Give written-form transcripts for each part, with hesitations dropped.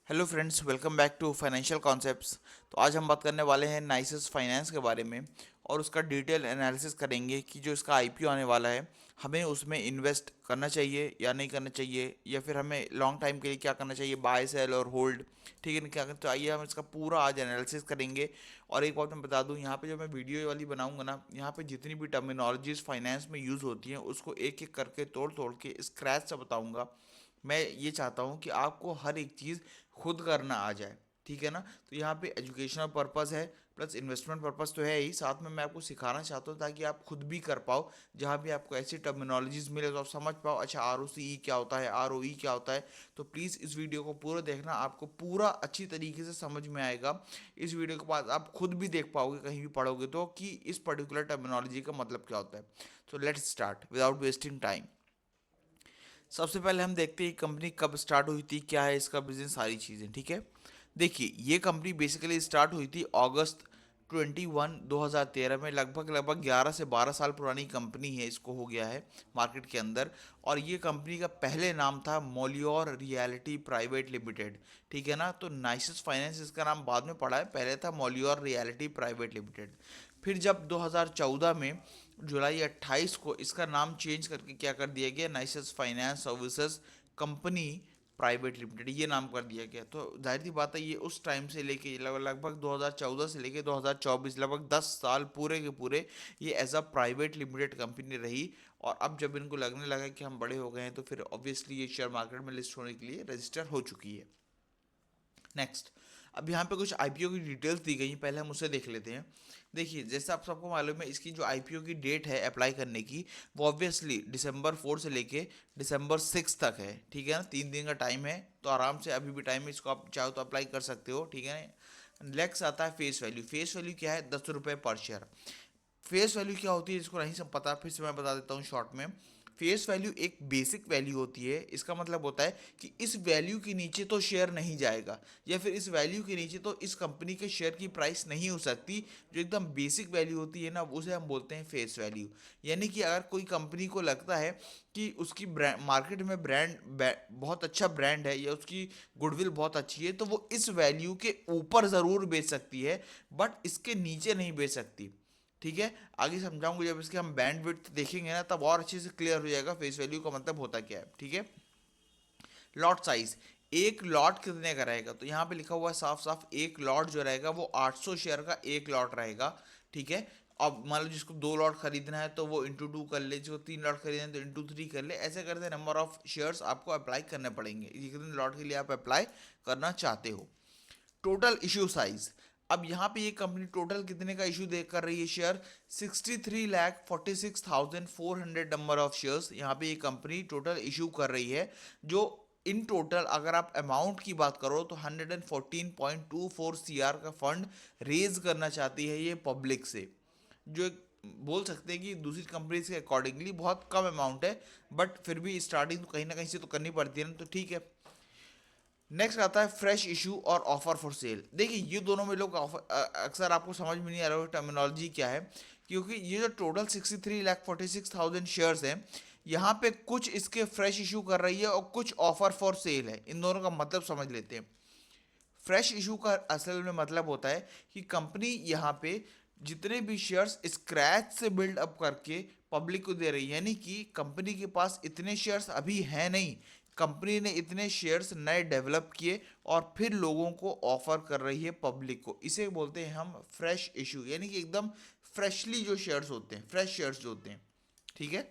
Hello friends, welcome back to financial concepts. तो आज हम बात करने वाले हैं नाइसिस फाइनेंस के बारे में और उसका डिटेल एनालिसिस करेंगे कि जो इसका आईपीओ आने वाला है, हमें उसमें इन्वेस्ट करना चाहिए या नहीं करना चाहिए, या फिर हमें लॉन्ग टाइम के लिए क्या करना चाहिए, बाय सेल और होल्ड। ठीक है ना, क्या करना चाहिए, हम इसका पूरा आज एनालिसिस करेंगे। और एक बात मैं बता दूं, यहाँ पे जो मैं वीडियो वाली बनाऊंगा ना, यहाँ पे जितनी भी टर्मिनोलॉजीज फाइनेंस में यूज़ होती हैं उसको एक एक करके तोड़ तोड़ के स्क्रैच से बताऊंगा। मैं ये चाहता हूँ कि आपको हर एक चीज़ खुद करना आ जाए। ठीक है ना। तो यहाँ पे एजुकेशनल पर्पस है, प्लस इन्वेस्टमेंट पर्पस तो है ही, साथ में मैं आपको सिखाना चाहता हूँ ताकि आप खुद भी कर पाओ। जहाँ भी आपको ऐसी टर्मिनोलॉजीज मिले तो आप समझ पाओ, अच्छा आर ओ सी ई क्या होता है, आर ओ ई क्या होता है। तो प्लीज़ इस वीडियो को पूरा देखना, आपको पूरा अच्छी तरीके से समझ में आएगा। इस वीडियो के बाद आप खुद भी देख पाओगे कहीं भी पढ़ोगे तो कि इस पर्टिकुलर टर्मिनोलॉजी का मतलब क्या होता है। तो let's start without wasting time. सबसे पहले हम देखते हैं कंपनी कब स्टार्ट हुई थी, क्या है इसका बिजनेस, सारी चीज़ें। ठीक है। देखिए, ये कंपनी बेसिकली स्टार्ट हुई थी अगस्त 2013 में। लगभग लगभग 11 से 12 साल पुरानी कंपनी है, इसको हो गया है मार्केट के अंदर। और ये कंपनी का पहले नाम था मोलियोर रियलिटी प्राइवेट लिमिटेड। ठीक है ना। तो नाइसिस फाइनेंस इसका नाम बाद में पड़ा है, पहले था मोलियोर रियलिटी प्राइवेट लिमिटेड। फिर जब 2014 में जुलाई 28 को इसका नाम चेंज करके क्या कर दिया गया, नाइसिस finance services company private limited, ये नाम कर दिया गया। तो जाहिर सी बात है, ये उस टाइम से लेके लगभग 2014 से लेके 2024, लगभग 10 साल पूरे के पूरे ये as a private limited company रही। और अब जब इनको लगने लगा कि हम बड़े हो गए हैं, तो फिर ऑब्वियसली ये शेयर मार्केट में लिस्ट होने के लिए रजिस्टर हो चुकी है। नेक्स्ट, अब यहाँ पे कुछ आईपीओ की डिटेल्स दी गई हैं, पहले हम उसे देख लेते हैं। देखिए, जैसे आप सबको मालूम है, इसकी जो आईपीओ की डेट है अप्लाई करने की, वो ऑब्वियसली December 4 से लेके December 6 तक है। ठीक है ना, 3 दिन का टाइम है, तो आराम से अभी भी टाइम है, इसको आप चाहो तो अप्लाई कर सकते हो। ठीक है ना। नेक्स्ट आता है फेस वैल्यू। फेस वैल्यू क्या है, 10 रुपये पर शेयर। फेस वैल्यू क्या होती है, जिसको नहीं सब पता, फिर से मैं बता देता हूँ शॉर्ट में। फेस वैल्यू एक बेसिक वैल्यू होती है। इसका मतलब होता है कि इस वैल्यू के नीचे तो शेयर नहीं जाएगा, या फिर इस वैल्यू के नीचे तो इस कंपनी के शेयर की प्राइस नहीं हो सकती। जो एकदम बेसिक वैल्यू होती है ना, उसे हम बोलते हैं फेस वैल्यू। यानी कि अगर कोई कंपनी को लगता है कि उसकी ब्रांड मार्केट में बहुत अच्छा ब्रांड है, या उसकी गुडविल बहुत अच्छी है, तो वो इस वैल्यू के ऊपर ज़रूर बेच सकती है, बट इसके नीचे नहीं बेच सकती। ठीक है। आगे समझाऊंगा, जब इसके हम बैंड विड्थ देखेंगे ना, तब और अच्छे से क्लियर हो जाएगा फेस वैल्यू का मतलब होता क्या है। ठीक है। लॉट साइज, एक लॉट कितने का रहेगा, तो यहाँ पे लिखा हुआ है साफ साफ, एक लॉट जो रहेगा वो 800 शेयर का एक लॉट रहेगा। ठीक है। अब मान लो जिसको 2 लॉट खरीदना है तो वो इंटू 2 कर ले, जिसको 3 लॉट खरीदना है तो इंटू 3 कर ले। ऐसे करते नंबर ऑफ शेयर्स आपको अप्लाई करने पड़ेंगे, कितने लॉट के लिए आप अप्लाई करना चाहते हो। टोटल इश्यू साइज, अब यहाँ पे ये कंपनी टोटल कितने का इशू दे कर रही है शेयर, 63,46,400 नंबर ऑफ शेयर्स यहाँ पे ये कंपनी टोटल इशू कर रही है। जो इन टोटल अगर आप अमाउंट की बात करो तो 114.24 सीआर का फंड रेज करना चाहती है ये पब्लिक से। जो एक बोल सकते हैं कि दूसरी कंपनीज के अकॉर्डिंगली बहुत कम अमाउंट है, बट फिर भी स्टार्टिंग तो कहीं ना कहीं से तो करनी पड़ती है ना, तो ठीक है। नेक्स्ट आता है फ्रेश इशू और ऑफर फॉर सेल। देखिए, ये दोनों में लोग अक्सर आपको समझ में नहीं आ रहा है टर्मिनोलॉजी क्या है, क्योंकि ये जो टोटल 63,46,000 शेयर्स हैं, यहाँ पे कुछ इसके फ्रेश इशू कर रही है और कुछ ऑफर फॉर सेल है। इन दोनों का मतलब समझ लेते हैं। फ्रेश इशू का असल में मतलब होता है कि कंपनी यहाँ पे जितने भी शेयर्स स्क्रैच से बिल्ड अप करके पब्लिक को दे रही है, यानी कि कंपनी के पास इतने शेयर्स अभी हैं नहीं, कंपनी ने इतने शेयर्स नए डेवलप किए और फिर लोगों को ऑफर कर रही है पब्लिक को। इसे बोलते हैं हम फ्रेश इशू, यानी कि एकदम फ्रेशली जो शेयर्स होते हैं, फ्रेश शेयर्स जो होते हैं। ठीक है।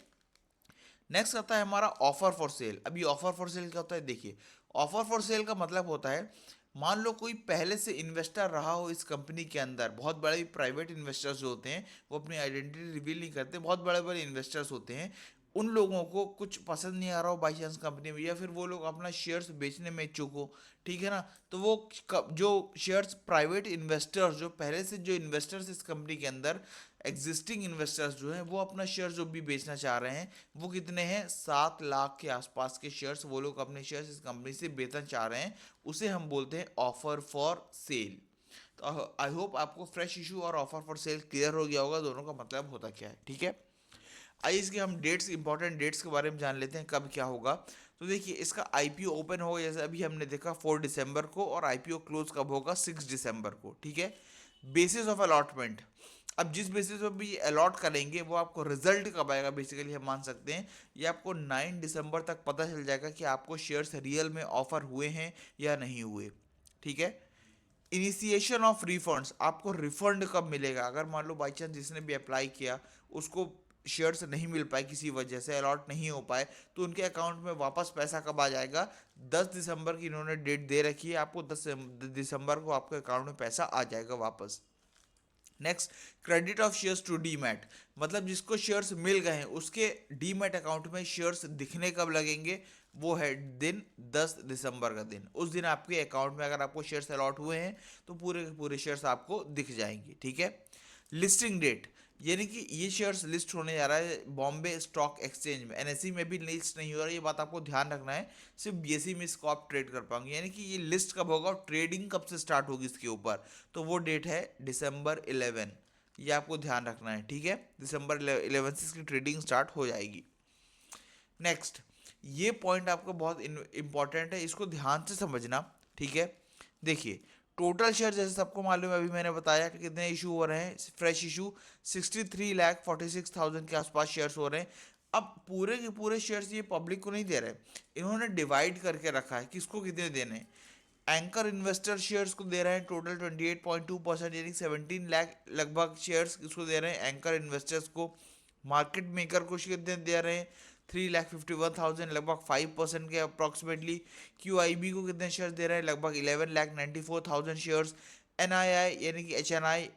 नेक्स्ट आता है हमारा ऑफर फॉर सेल। अभी ऑफर फॉर सेल क्या होता है, देखिए, ऑफर फॉर सेल का मतलब होता है, मान लो कोई पहले से इन्वेस्टर रहा हो इस कंपनी के अंदर। बहुत बड़े प्राइवेट इन्वेस्टर्स जो होते हैं वो अपनी आइडेंटिटी रिवील नहीं करते, बहुत बड़े बड़े इन्वेस्टर्स होते हैं। उन लोगों को कुछ पसंद नहीं आ रहा हो बाई चांस कंपनी में, या फिर वो लोग अपना शेयर्स बेचने में इच्छुक हो। ठीक है ना। तो वो जो शेयर्स प्राइवेट इन्वेस्टर्स, जो पहले से जो इन्वेस्टर्स इस कंपनी के अंदर एग्जिस्टिंग इन्वेस्टर्स जो हैं, वो अपना शेयर जो भी बेचना चाह रहे हैं, वो कितने हैं, 7 लाख के आसपास के शेयर्स वो लोग अपने शेयर्स इस कंपनी से बेचना चाह रहे हैं। उसे हम बोलते हैं ऑफर फॉर सेल। तो आई होप आपको फ्रेश इशू और ऑफर फॉर सेल क्लियर हो गया होगा, दोनों का मतलब होता क्या है। ठीक है। आइए इसके हम डेट्स, इंपॉर्टेंट डेट्स के बारे में जान लेते हैं, कब क्या होगा। तो देखिए इसका आईपीओ ओपन होगा जैसे अभी हमने देखा 4 दिसंबर को, और आईपीओ क्लोज कब होगा 6 दिसंबर को, ठीक है। बेसिस ऑफ अलॉटमेंट, अब जिस बेसिस पे भी अलॉट करेंगे वो आपको रिजल्ट कब आएगा, बेसिकली हम मान सकते हैं ये आपको 9 दिसंबर तक पता चल जाएगा कि आपको शेयर्स रियल में ऑफर हुए हैं या नहीं हुए, ठीक है। इनिशिएशन ऑफ रिफंड्स, आपको रिफंड कब मिलेगा, अगर मान लो बाई चांस जिसने भी अप्लाई किया उसको शेयर्स नहीं मिल पाए, किसी वजह से अलॉट नहीं हो पाए, तो उनके अकाउंट में वापस पैसा कब आ जाएगा। 10 दिसंबर की इन्होंने डेट दे रखी है, आपको 10 दिसंबर को आपके अकाउंट में पैसा आ जाएगा वापस। Next, credit of shares to demat, मतलब जिसको शेयर्स मिल गए हैं उसके डीमैट अकाउंट में शेयर्स दिखने कब लगेंगे, वो है दिन 10 दिसंबर का दिन। उस दिन आपके अकाउंट में अगर आपको शेयर्स अलॉट हुए हैं तो पूरे के पूरे शेयर्स आपको दिख जाएंगे, ठीक है। लिस्टिंग डेट, यानी कि ये शेयर्स लिस्ट होने जा रहा है बॉम्बे स्टॉक एक्सचेंज में, एनएसई में भी लिस्ट नहीं हो रहा है, ये बात आपको ध्यान रखना है। सिर्फ बीएसई में इसको आप ट्रेड कर पाएंगे, यानी कि ये लिस्ट कब होगा और ट्रेडिंग कब से स्टार्ट होगी इसके ऊपर, तो वो डेट है December 11, ये आपको ध्यान रखना है, ठीक है। December 11 से इसकी ट्रेडिंग स्टार्ट हो जाएगी। नेक्स्ट, ये पॉइंट आपको बहुत इंपॉर्टेंट है, इसको ध्यान से समझना, ठीक है। देखिए टोटल शेयर जैसे सबको मालूम है, अभी मैंने बताया कि कितने इशू हो रहे हैं, फ्रेश इशू 63,46,000 के आसपास शेयर्स हो रहे हैं। अब पूरे के पूरे शेयर्स ये पब्लिक को नहीं दे रहे, इन्होंने डिवाइड करके रखा है किसको कितने देने हैं। एंकर इन्वेस्टर शेयर्स को दे रहे हैं टोटल 28.2%, यानी 17 लाख लगभग शेयर्स इसको दे रहे हैं एंकर इन्वेस्टर्स को। मार्केट मेकर को कितने दे रहे हैं 3,51,000, लगभग 5% के अप्रॉक्सीमेटली। QIB को कितने शेयर्स दे रहे हैं, लगभग 11,94,000 शेयर्स। NII यानी कि HNI,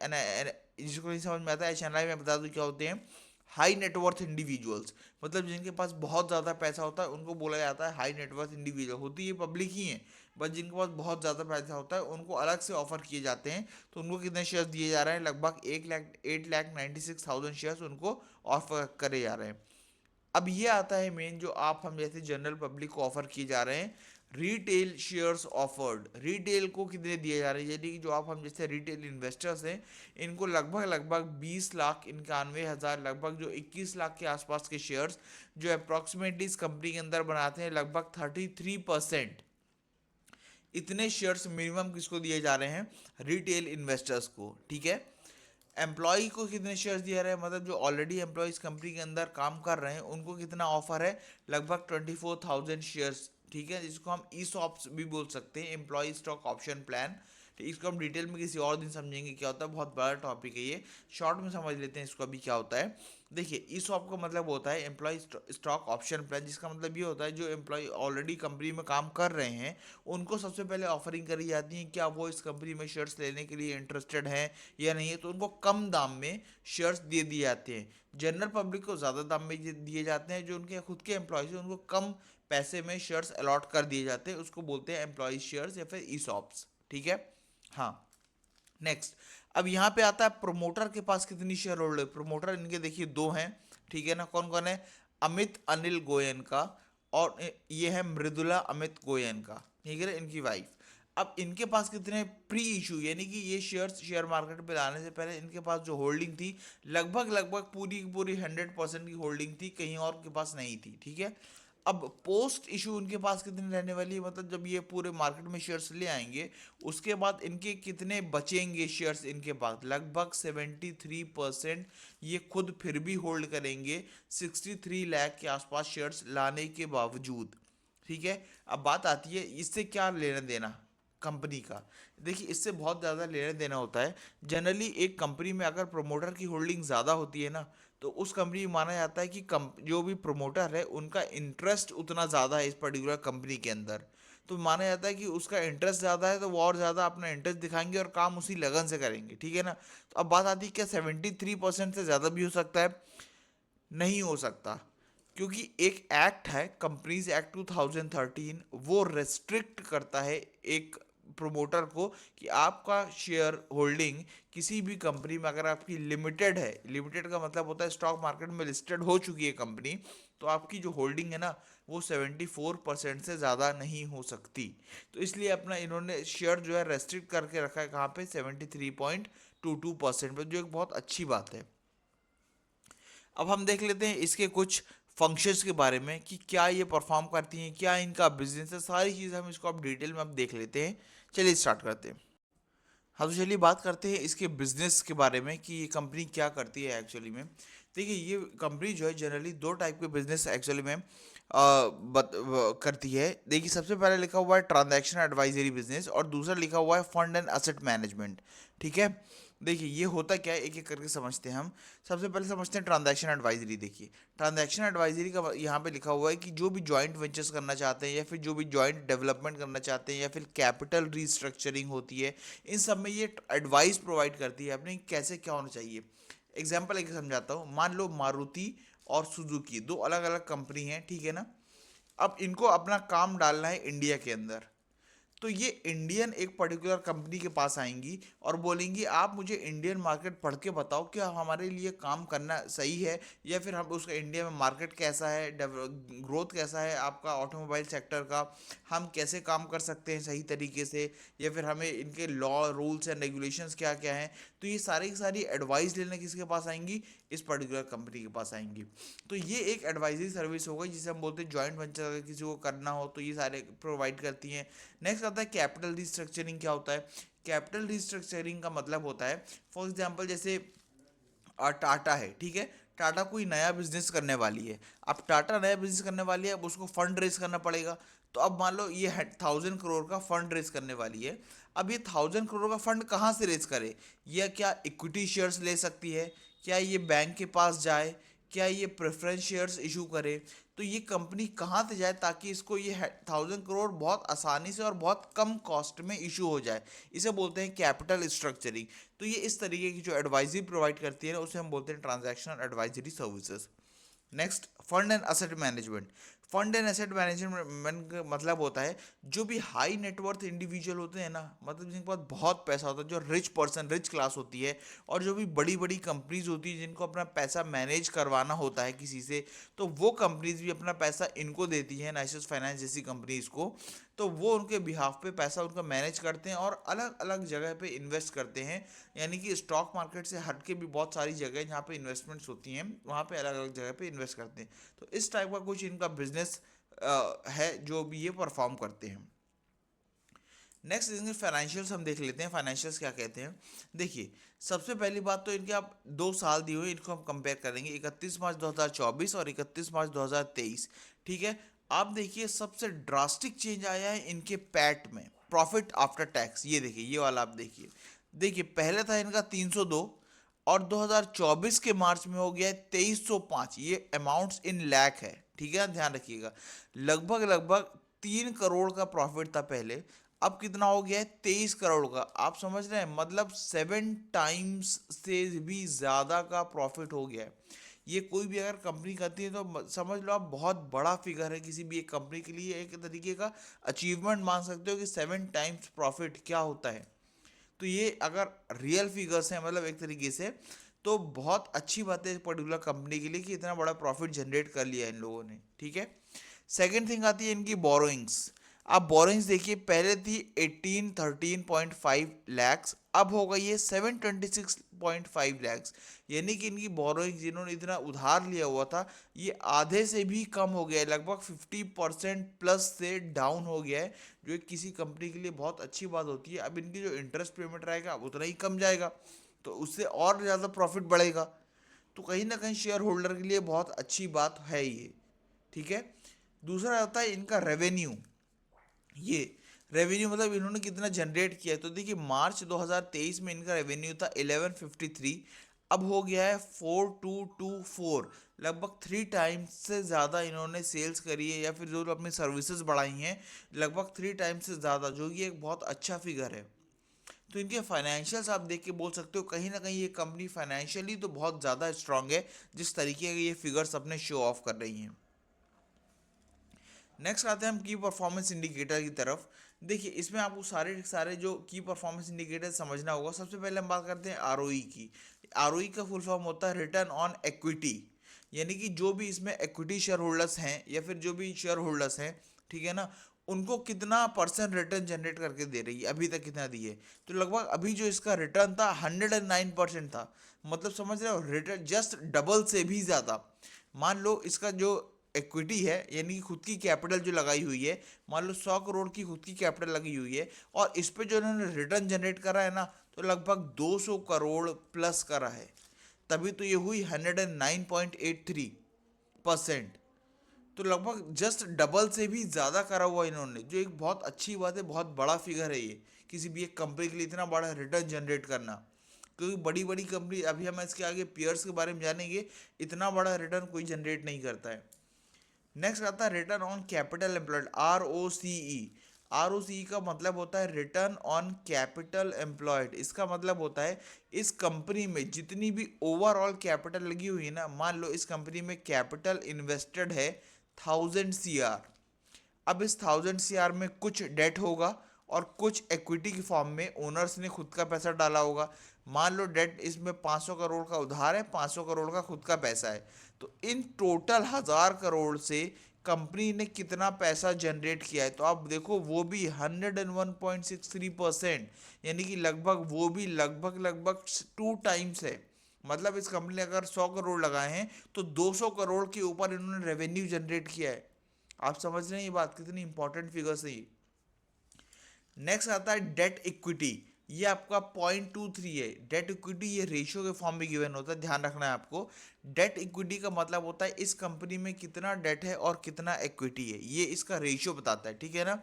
जिसको नहीं समझ में आता है HNI मैं बता दूं क्या होते हैं, हाई नेटवर्थ इंडिविजुअल्स, मतलब जिनके पास बहुत ज़्यादा पैसा होता है उनको बोला जाता है हाई नेटवर्थ इंडिविजुअल, होती है पब्लिक ही है, बस जिनके पास बहुत ज़्यादा पैसा होता है उनको अलग से ऑफर किए जाते हैं। तो उनको कितने शेयर्स दिए जा रहे हैं, लगभग 8,96,000 शेयर्स उनको ऑफर करे जा रहे हैं। अब ये आता है मेन जो आप हम जैसे जनरल पब्लिक को ऑफर किए जा रहे हैं, रिटेल शेयर्स ऑफर्ड, रिटेल को कितने दिए जा रहे हैं, यानी कि जो आप हम जैसे रिटेल इन्वेस्टर्स हैं इनको लगभग लगभग 20,91,000, लगभग जो 21 लाख के आसपास के शेयर्स जो अप्रॉक्सीमेटली इस कंपनी के अंदर बनाते हैं, लगभग 33%, इतने शेयर्स मिनिमम किसको दिए जा रहे हैं, रिटेल इन्वेस्टर्स को, ठीक है। एम्प्लॉय को कितने शेयर्स दिया रहा है, मतलब जो ऑलरेडी एम्प्लॉयज कंपनी के अंदर काम कर रहे हैं उनको कितना ऑफर है, लगभग 24,000 शेयर्स, ठीक है, जिसको हम ESOPs भी बोल सकते हैं, एम्प्लॉय स्टॉक ऑप्शन प्लान। तो इसको हम डिटेल में किसी और दिन समझेंगे क्या होता है, बहुत बड़ा टॉपिक है ये, शॉर्ट में समझ लेते हैं इसको अभी क्या होता है। देखिए ESOP का मतलब होता है एम्प्लॉय स्टॉक ऑप्शन प्लान, जिसका मतलब ये होता है जो एम्प्लॉय ऑलरेडी कंपनी में काम कर रहे हैं उनको सबसे पहले ऑफरिंग करी जाती है, क्या वो इस कंपनी में शेयर्स लेने के लिए इंटरेस्टेड हैं या नहीं है, तो उनको कम दाम में शेयर्स दे दिए जाते हैं। जनरल पब्लिक को ज़्यादा दाम में दिए जाते हैं, जो उनके खुद के एम्प्लॉयज़ हैं उनको कम पैसे में शेयर्स अलॉट कर दिए जाते हैं, उसको बोलते हैं एम्प्लॉय शेयर्स या फिर ESOPs, ठीक है। हाँ, नेक्स्ट, अब यहाँ पे आता है प्रोमोटर के पास कितनी शेयर होल्डर, प्रोमोटर इनके देखिए दो हैं, ठीक है ना, कौन कौन है, अमित अनिल गोयन का, और ये है मृदुला अमित गोयन का, ठीक है ना, इनकी वाइफ। अब इनके पास कितने प्री इशू, यानी कि ये शेयर्स शेयर मार्केट पे लाने से पहले इनके पास जो होल्डिंग थी लगभग लगभग पूरी की पूरी 100% की होल्डिंग थी, कहीं और के पास नहीं थी, ठीक है। अब पोस्ट इशू उनके पास कितनी रहने वाली है, मतलब जब ये पूरे मार्केट में शेयर्स ले आएंगे उसके बाद इनके कितने बचेंगे शेयर्स, इनके पास लगभग 73% ये खुद फिर भी होल्ड करेंगे 63 लाख के आसपास शेयर्स लाने के बावजूद, ठीक है। अब बात आती है इससे क्या लेना देना कंपनी का, देखिए इससे बहुत ज़्यादा लेना देना होता है। जनरली एक कंपनी में अगर प्रोमोटर की होल्डिंग ज़्यादा होती है ना तो उस कंपनी में माना जाता है कि जो भी प्रोमोटर है उनका इंटरेस्ट उतना ज़्यादा है इस पर्टिकुलर कंपनी के अंदर, तो माना जाता है कि उसका इंटरेस्ट ज़्यादा है तो वो और ज़्यादा अपना इंटरेस्ट दिखाएंगे और काम उसी लगन से करेंगे, ठीक है ना। तो अब बात आती है क्या 73% से ज़्यादा भी हो सकता है, नहीं हो सकता, क्योंकि एक एक्ट है कंपनीज एक्ट 2013, वो रेस्ट्रिक्ट करता है एक प्रोमोटर को कि आपका शेयर होल्डिंग किसी भी कंपनी में अगर आपकी लिमिटेड है, लिमिटेड का मतलब होता है स्टॉक मार्केट में लिस्टेड हो चुकी है कंपनी, तो आपकी जो होल्डिंग है ना वो 74% से ज़्यादा नहीं हो सकती। तो इसलिए अपना इन्होंने शेयर जो है रेस्ट्रिक्ट करके रखा है कहाँ पे 73.22% पर, जो एक बहुत अच्छी बात है। अब हम देख लेते हैं इसके कुछ फंक्शंस के बारे में कि क्या ये परफॉर्म करती हैं, क्या इनका बिजनेस है, सारी चीज़ हम इसको अब डिटेल में अब देख लेते हैं। चलिए स्टार्ट करते हैं। हाँ तो चलिए बात करते हैं इसके बिजनेस के बारे में कि ये कंपनी क्या करती है एक्चुअली में। देखिए ये कंपनी जो है जनरली दो टाइप के बिजनेस एक्चुअली में करती है। देखिए सबसे पहले लिखा हुआ है ट्रांजैक्शन एडवाइजरी बिजनेस और दूसरा लिखा हुआ है फंड एंड असेट मैनेजमेंट। ठीक है, देखिए ये होता क्या है एक एक करके समझते हैं हम। सबसे पहले समझते हैं ट्रांजैक्शन एडवाइजरी। देखिए ट्रांजैक्शन एडवाइजरी का यहाँ पे लिखा हुआ है कि जो भी जॉइंट वेंचर्स करना चाहते हैं या फिर जो भी जॉइंट डेवलपमेंट करना चाहते हैं या फिर कैपिटल रीस्ट्रक्चरिंग होती है, इन सब में ये एडवाइस प्रोवाइड करती है अपने कैसे क्या होना चाहिए। एग्जाम्पल एक समझाता हूँ। मान लो मारुति और सुजुकी दो अलग अलग कंपनी हैं, ठीक है ना। अब इनको अपना काम डालना है इंडिया के अंदर। तो ये इंडियन एक पर्टिकुलर कंपनी के पास आएंगी और बोलेंगी आप मुझे इंडियन मार्केट पढ़ के बताओ क्या हमारे लिए काम करना सही है, या फिर हम उसका इंडिया में मार्केट कैसा है, ग्रोथ कैसा है आपका ऑटोमोबाइल सेक्टर का, हम कैसे काम कर सकते हैं सही तरीके से, या फिर हमें इनके लॉ रूल्स एंड रेगुलेशंस क्या क्या हैं। तो ये सारी की सारी एडवाइस लेने किसके पास आएंगी, इस पर्टिकुलर कंपनी के पास आएंगी। तो ये एक एडवाइजरी सर्विस हो गई जिसे हम बोलते हैं जॉइंट वेंचर। अगर किसी को करना हो तो ये सारे प्रोवाइड करती हैं। नेक्स्ट आता है कैपिटल रिस्ट्रक्चरिंग। क्या होता है कैपिटल रिस्ट्रक्चरिंग का मतलब होता है फॉर एग्जांपल जैसे टाटा है, ठीक है। टाटा कोई नया बिजनेस करने वाली है। अब टाटा नया बिजनेस करने वाली है, अब उसको फंड रेज करना पड़ेगा। तो अब मान लो ये 1000 करोड़ का फंड रेज करने वाली है। अब ये 1000 करोड़ का फंड कहाँ से रेज करे, या क्या इक्विटी शेयर्स ले सकती है, क्या ये बैंक के पास जाए, क्या ये प्रेफरेंस शेयर्स इशू करे। तो ये कंपनी कहाँ से जाए ताकि इसको ये 1000 करोड़ बहुत आसानी से और बहुत कम कॉस्ट में इशू हो जाए, इसे बोलते हैं कैपिटल स्ट्रक्चरिंग। तो ये इस तरीके की जो एडवाइजरी प्रोवाइड करती है ना उसे हम बोलते हैं transactional advisory services. Next fund and asset management. Fund and asset management का मतलब होता है जो भी हाई नेटवर्थ इंडिविजुअल होते हैं ना, मतलब जिनके पास बहुत पैसा होता है, जो रिच पर्सन रिच क्लास होती है, और जो भी बड़ी बड़ी कंपनीज होती है जिनको अपना पैसा मैनेज करवाना होता है किसी से, तो वो कंपनीज भी अपना पैसा इनको देती है, नाइसिस फाइनेंस जैसी कंपनीज को। तो वो उनके बिहाफ पे पैसा उनका मैनेज करते हैं और अलग अलग जगह पे इन्वेस्ट करते हैं। यानी कि स्टॉक मार्केट से हट के भी बहुत सारी जगह जहाँ पे इन्वेस्टमेंट्स होती हैं वहाँ पे अलग अलग जगह पे इन्वेस्ट करते हैं। तो इस टाइप का कुछ इनका बिजनेस है जो भी ये परफॉर्म करते हैं। नेक्स्ट इनके फाइनेंशियल्स हम देख लेते हैं। फाइनेंशियल्स क्या कहते हैं। देखिए सबसे पहली बात तो इनके आप 2 साल दिए हुए इनको हम कंपेयर करेंगे, 31 मार्च 2024 और 31 मार्च 2023। ठीक है, आप देखिए सबसे ड्रास्टिक चेंज आया है इनके पैट में, प्रॉफिट आफ्टर टैक्स। ये देखिए ये वाला आप देखिए। देखिए पहले था इनका 302 और 2024 के मार्च में हो गया है 2305। ये अमाउंट्स इन लैख है, ठीक है, ध्यान रखिएगा। लगभग लगभग 3 करोड़ का प्रॉफिट था पहले, अब कितना हो गया है 23 करोड़ का। आप समझ रहे हैं, मतलब 7 टाइम्स से भी ज्यादा का प्रॉफिट हो गया है। ये कोई भी अगर कंपनी करती है तो समझ लो आप बहुत बड़ा फिगर है किसी भी एक कंपनी के लिए, एक तरीके का अचीवमेंट मान सकते हो कि 7 टाइम्स प्रॉफिट क्या होता है। तो ये अगर रियल फिगर्स हैं मतलब एक तरीके से, तो बहुत अच्छी बात है पर्टिकुलर कंपनी के लिए कि इतना बड़ा प्रॉफिट जनरेट कर लिया इन लोगों ने, ठीक है। सेकेंड थिंग आती है इनकी बोरोइंग्स। आप बोरोइंग्स देखिए, पहले थी 1813.5 लैक्स, अब हो गई है 726.5 लैक्स। यानी कि इनकी बोरोइंग्स जिन्होंने इतना उधार लिया हुआ था ये आधे से भी कम हो गया है, लगभग 50% प्लस से डाउन हो गया है, जो एक किसी कंपनी के लिए बहुत अच्छी बात होती है। अब इनकी जो इंटरेस्ट पेमेंट रहेगा उतना ही कम जाएगा, तो उससे और ज़्यादा प्रॉफिट बढ़ेगा। तो कहीं ना कहीं शेयर होल्डर के लिए बहुत अच्छी बात है ये, ठीक है। दूसरा आता है इनका रेवेन्यू। ये रेवेन्यू मतलब इन्होंने कितना जनरेट किया है। तो देखिए मार्च 2023 में इनका रेवेन्यू था 1153, अब हो गया है 4224। लगभग 3 टाइम्स से ज़्यादा इन्होंने सेल्स करी है, या फिर जो अपनी सर्विसेज बढ़ाई हैं लगभग 3 टाइम्स से ज़्यादा, जो कि एक बहुत अच्छा फिगर है। तो इनके फाइनेंशियल्स आप देख के बोल सकते हो कहीं ना कहीं ये कंपनी फाइनेंशियली तो बहुत ज़्यादा स्ट्रांग है, जिस तरीके के ये फिगर्स अपने शो ऑफ कर रही हैं। नेक्स्ट आते हैं हम की परफॉर्मेंस इंडिकेटर की तरफ। देखिए इसमें आपको सारे सारे जो की परफॉर्मेंस इंडिकेटर समझना होगा। सबसे पहले हम बात करते हैं आरओई की। आरओई का फुल फॉर्म होता है रिटर्न ऑन इक्विटी। यानी कि जो भी इसमें इक्विटी शेयर होल्डर्स हैं या फिर जो भी शेयर होल्डर्स हैं, ठीक है ना, उनको कितना परसेंट रिटर्न जनरेट करके दे रही है, अभी तक कितना दी है। तो लगभग अभी जो इसका रिटर्न था 109% था। मतलब समझ रहे हो, रिटर्न जस्ट डबल से भी ज़्यादा। मान लो इसका जो इक्विटी है यानी कि खुद की कैपिटल जो लगाई हुई है, मान लो 100 करोड़ की खुद की कैपिटल लगी हुई है, और इस पे जो इन्होंने रिटर्न जनरेट करा है ना, तो लगभग 200 करोड़ प्लस करा है, तभी तो ये हुई 109.83%। तो लगभग जस्ट डबल से भी ज़्यादा करा हुआ इन्होंने, जो एक बहुत अच्छी बात है, बहुत बड़ा फिगर है ये किसी भी एक कंपनी के लिए इतना बड़ा रिटर्न जनरेट करना। क्योंकि बड़ी बड़ी कंपनी, अभी हम इसके आगे पियर्स के बारे में जानेंगे, इतना बड़ा रिटर्न कोई जनरेट नहीं करता है। नेक्स्ट आता है return on capital employed, ROCE। ROCE का मतलब होता है रिटर्न ऑन कैपिटल एम्प्लॉयड। इसका मतलब होता है इस कंपनी में जितनी भी ओवरऑल कैपिटल लगी हुई है ना, मान लो इस कंपनी में कैपिटल इन्वेस्टेड है 1000 CR। अब इस 1000 CR में कुछ डेट होगा और कुछ इक्विटी की फॉर्म में ओनर्स ने खुद का पैसा डाला होगा। मान लो डेट इसमें 500 करोड़ का उधार है, 500 करोड़ का खुद का पैसा है। तो इन टोटल 1000 करोड़ से कंपनी ने कितना पैसा जनरेट किया है, तो आप देखो वो भी 101.63%, यानी कि लगभग वो भी लगभग लगभग 2 टाइम्स है। मतलब इस कंपनी ने अगर 100 करोड़ लगाए हैं तो 200 करोड़ के ऊपर इन्होंने रेवेन्यू जनरेट किया है। आप समझ रहे हैं ये बात कितनी इंपॉर्टेंट फिगर्स है ये। नेक्स्ट आता है डेट इक्विटी। ये आपका 0.23 है। डेट इक्विटी ये रेशियो के फॉर्म में गिवन होता है, ध्यान रखना है आपको। डेट इक्विटी का मतलब होता है इस कंपनी में कितना डेट है और कितना इक्विटी है, ये इसका रेशियो बताता है, ठीक है ना।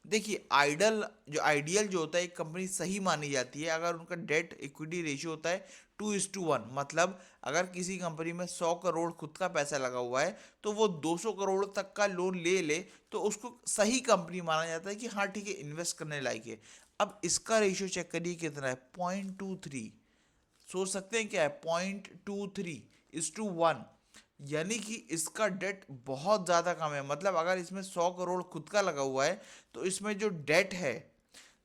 देखिए आइडियल जो होता है एक कंपनी सही मानी जाती है अगर उनका डेट इक्विटी रेशियो होता है 2:1। मतलब अगर किसी कंपनी में 100 करोड़ खुद का पैसा लगा हुआ है तो वो 200 करोड़ तक का लोन ले ले तो उसको सही कंपनी माना जाता है कि हाँ ठीक है इन्वेस्ट करने लायक है। अब इसका रेशियो चेक करिए कितना है, 0.23। सोच सकते हैं क्या है, 0.23:1, यानी कि इसका डेट बहुत ज़्यादा कम है। मतलब अगर इसमें 100 करोड़ खुद का लगा हुआ है तो इसमें जो डेट है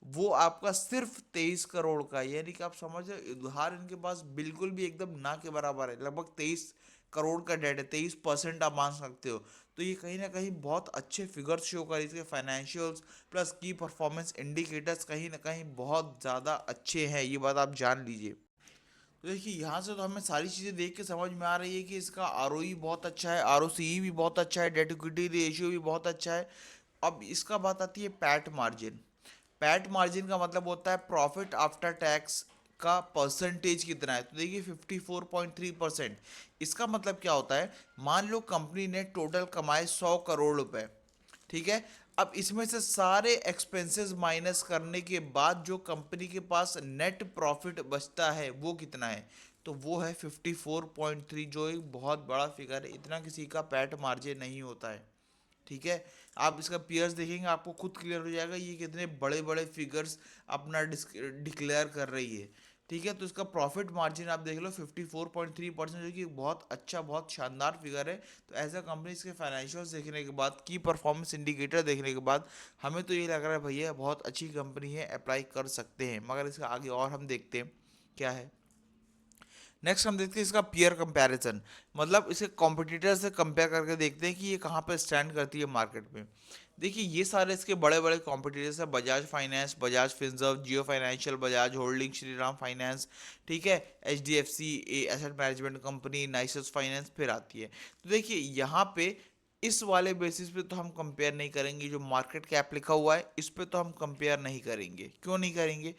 वो आपका सिर्फ 23 करोड़ का है। यानी कि आप समझ रहे हो, उधार इनके पास बिल्कुल भी एकदम ना के बराबर है। लगभग 23 करोड़ का डेट है, 23% आप मान सकते हो। तो ये कहीं ना कहीं बहुत अच्छे फिगर्स शो कर, इसके फाइनेंशियल्स प्लस की परफॉर्मेंस इंडिकेटर्स कहीं ना कहीं बहुत ज़्यादा अच्छे हैं, ये बात आप जान लीजिए। तो देखिए यहाँ से तो हमें सारी चीज़ें देख के समझ में आ रही है कि इसका ROE बहुत अच्छा है, ROCE भी बहुत अच्छा है, डेट इक्विटी रेशियो भी बहुत अच्छा है। अब इसका बात आती है पैट मार्जिन। पैट मार्जिन का मतलब होता है प्रॉफिट आफ्टर टैक्स का परसेंटेज कितना है। तो देखिए 54.3%। इसका मतलब क्या होता है, मान लो कंपनी ने टोटल कमाए 100 करोड़ रुपए, ठीक है। अब इसमें से सारे एक्सपेंसेस माइनस करने के बाद जो कंपनी के पास नेट प्रॉफिट बचता है वो कितना है, तो वो है 54.3, जो एक बहुत बड़ा फिगर है। इतना किसी का पैट मार्जिन नहीं होता है, ठीक है। आप इसका पीयर्स देखेंगे आपको खुद क्लियर हो जाएगा ये कितने बड़े बड़े फिगर्स अपना डिक्लेयर कर रही है, ठीक है। तो इसका प्रॉफिट मार्जिन आप देख लो 54.3%, जो कि बहुत अच्छा बहुत शानदार फिगर है। तो एज अ कंपनी इसके फाइनेंशियल्स देखने के बाद, की परफॉर्मेंस इंडिकेटर देखने के बाद हमें तो ये लग रहा है भैया बहुत अच्छी कंपनी है, अप्लाई कर सकते हैं। मगर इसका आगे और हम देखते हैं क्या है। नेक्स्ट हम देखते हैं इसका पीयर कंपैरिजन, मतलब इसे कॉम्पिटिटर से कंपेयर करके देखते हैं कि ये कहाँ पर स्टैंड करती है मार्केट में। देखिए ये सारे इसके बड़े बड़े कॉम्पिटिटर्स हैं, Bajaj finance, Bajaj finserv, Jio financial, Bajaj holding, Shriram finance, ठीक है, HDFC एसेट मैनेजमेंट कंपनी, नाइसिस फाइनेंस फिर आती है। तो देखिए यहाँ पे इस वाले बेसिस पे तो हम कंपेयर नहीं करेंगे, जो मार्केट कैप लिखा हुआ है इस पे तो हम कंपेयर नहीं करेंगे। क्यों नहीं करेंगे,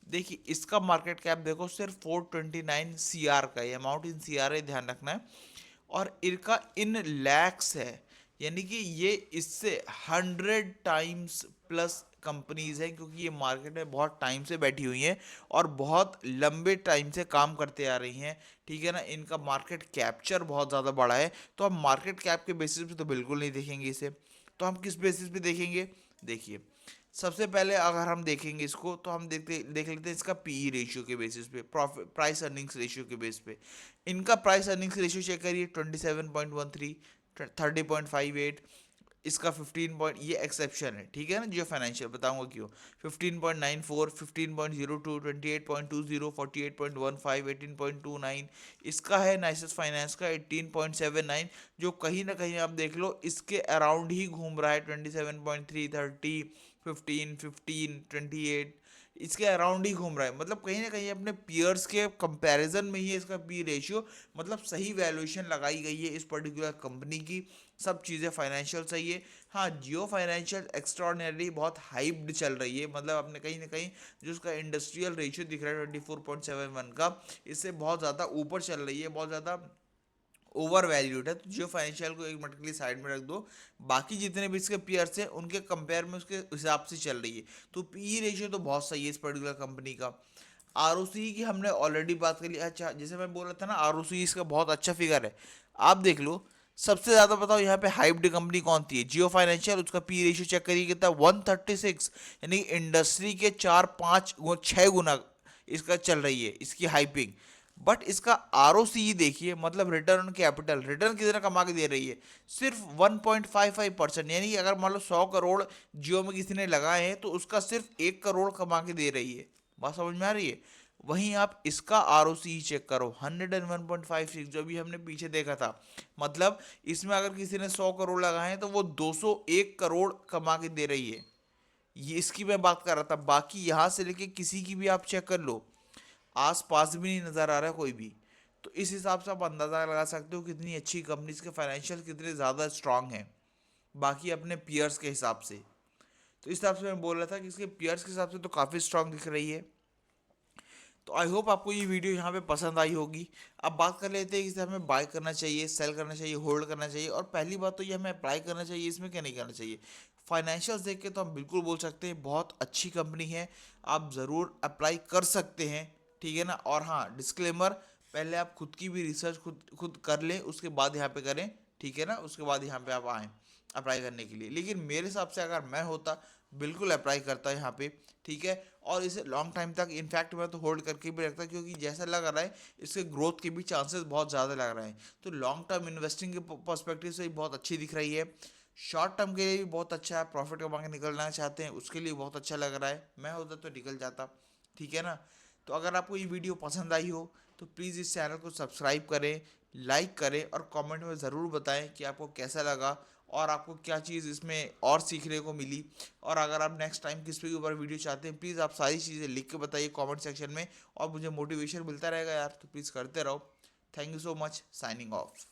देखिए इसका मार्केट कैप देखो सिर्फ 429 CR का, ये अमाउंट इन CR है, ध्यान रखना है। और इनका इन लैक्स है, यानी कि ये इससे 100 टाइम्स प्लस कंपनीज हैं, क्योंकि ये मार्केट में बहुत टाइम से बैठी हुई हैं और बहुत लंबे टाइम से काम करते आ रही हैं, ठीक है ना। इनका मार्केट कैप्चर बहुत ज़्यादा बड़ा है। तो हम मार्केट कैप के बेसिस पे तो बिल्कुल नहीं देखेंगे इसे। तो हम किस बेसिस पे देखेंगे, देखिए सबसे पहले अगर हम देखेंगे इसको तो हम देख लेते हैं इसका PE रेशियो के बेसिस पे, प्रॉफिट प्राइस अर्निंग्स रेशियो के बेस पे। इनका प्राइस अर्निंग्स रेशियो चेक करिए, 27.13, 30.58, इसका 15 पॉइंट, ये एक्सेप्शन है, ठीक है ना। जियो फाइनेंशियल बताऊंगा क्यों, 15.94, 15.02, 28.20, 48.15, 18.29। इसका है नाइसिस फाइनेंस का 18.79, जो कहीं ना कहीं आप देख लो इसके अराउंड ही घूम रहा है, 27.3, 30, 15, 15, 28 इसके अराउंड ही घूम रहा है। मतलब कहीं ना कहीं अपने पियर्स के कंपैरिजन में ही इसका पी रेशियो मतलब सही वैल्यूएशन लगाई गई है इस पर्टिकुलर कंपनी की। सब चीज़ें फाइनेंशियल सही है। हाँ, जियो फाइनेंशियल एक्स्ट्रॉर्डिनरी बहुत हाइप्ड चल रही है। मतलब अपने कहीं ना कहीं जो उसका इंडस्ट्रियल रेशियो दिख रहा है 24.71 का, इससे बहुत ज़्यादा ऊपर चल रही है, बहुत ज़्यादा ओवर वैल्यूड है। तो जियो फाइनेंशियल को एक मिनट के लिए साइड में रख दो। बाकी जितने भी इसके पेयर्स हैं उनके कंपेयर में उसके हिसाब से चल रही है। तो पी रेशियो तो बहुत सही है इस पर्टिकुलर कंपनी का। आरओसी की हमने ऑलरेडी बात कर ली। अच्छा, जैसे मैं बोल रहा था ना, आरओसी इसका बहुत अच्छा फिगर है। आप देख लो, सबसे ज्यादा बताओ यहाँ पे हाइप्ड कंपनी कौन थी? जियो फाइनेंशियल। उसका पी रेशियो चेक करिए कितना, 136। यानी इंडस्ट्री के 4, 5, 6 गुना इसका चल रही है इसकी हाइपिंग। बट इसका आरओसी देखिए, मतलब रिटर्न ऑन कैपिटल, रिटर्न कितना कमा के दे रही है? सिर्फ 1.55%। यानी कि अगर मान लो 100 करोड़ जियो में किसी ने लगाए हैं तो उसका सिर्फ 1 करोड़ कमा के दे रही है। बात समझ में आ रही है? वहीं आप इसका आरओसी चेक करो, 101.56, जो भी हमने पीछे देखा था। मतलब इसमें अगर किसी ने 100 करोड़ लगाए हैं तो वो 201 करोड़ कमा के दे रही है। ये इसकी मैं बात कर रहा था। बाकी यहां से लेके किसी की भी आप चेक कर लो, आस पास भी नहीं नजर आ रहा है कोई भी। तो इस हिसाब से आप अंदाजा लगा सकते हो कितनी अच्छी कंपनीज के फाइनेंशियल कितने ज़्यादा स्ट्रांग हैं बाकी अपने पियर्स के हिसाब से। तो इस हिसाब से मैं बोल रहा था कि इसके पियर्स के हिसाब से तो काफ़ी स्ट्रांग दिख रही है। तो आई होप आपको ये वीडियो यहाँ पे पसंद आई होगी। अब बात कर लेते हैं कि इसे हमें बाय करना चाहिए, सेल करना चाहिए, होल्ड करना चाहिए। और पहली बात तो ये हमें अप्लाई करना चाहिए, इसमें क्या नहीं करना चाहिए। फाइनेंशियल्स देख के तो हम बिल्कुल बोल सकते हैं बहुत अच्छी कंपनी है, आप ज़रूर अप्लाई कर सकते हैं। ठीक है ना? और हाँ, डिस्क्लेमर, पहले आप खुद की भी रिसर्च खुद खुद कर लें, उसके बाद यहाँ पे करें। ठीक है ना? उसके बाद यहाँ पे आप आएँ अप्लाई करने के लिए। लेकिन मेरे हिसाब से अगर मैं होता, बिल्कुल अप्लाई करता यहाँ पे। ठीक है? और इसे लॉन्ग टाइम तक, इनफैक्ट मैं तो होल्ड करके भी रखता, क्योंकि जैसा लग रहा है इसके ग्रोथ के भी चांसेस बहुत ज़्यादा लग रहे हैं। तो लॉन्ग टर्म इन्वेस्टिंग के पर्सपेक्टिव से भी बहुत अच्छी दिख रही है। शॉर्ट टर्म के लिए भी बहुत अच्छा है, प्रॉफिट कमा के निकलना चाहते हैं उसके लिए बहुत अच्छा लग रहा है। मैं होता तो निकल जाता। ठीक है ना? तो अगर आपको ये वीडियो पसंद आई हो तो प्लीज़ इस चैनल को सब्सक्राइब करें, लाइक करें और कमेंट में ज़रूर बताएं कि आपको कैसा लगा और आपको क्या चीज़ इसमें और सीखने को मिली। और अगर आप नेक्स्ट टाइम किस पे ऊपर वीडियो चाहते हैं, प्लीज़ आप सारी चीज़ें लिख के बताइए कमेंट सेक्शन में, और मुझे मोटिवेशन मिलता रहेगा यार। तो प्लीज़ करते रहो। Thank you so much. Signing off.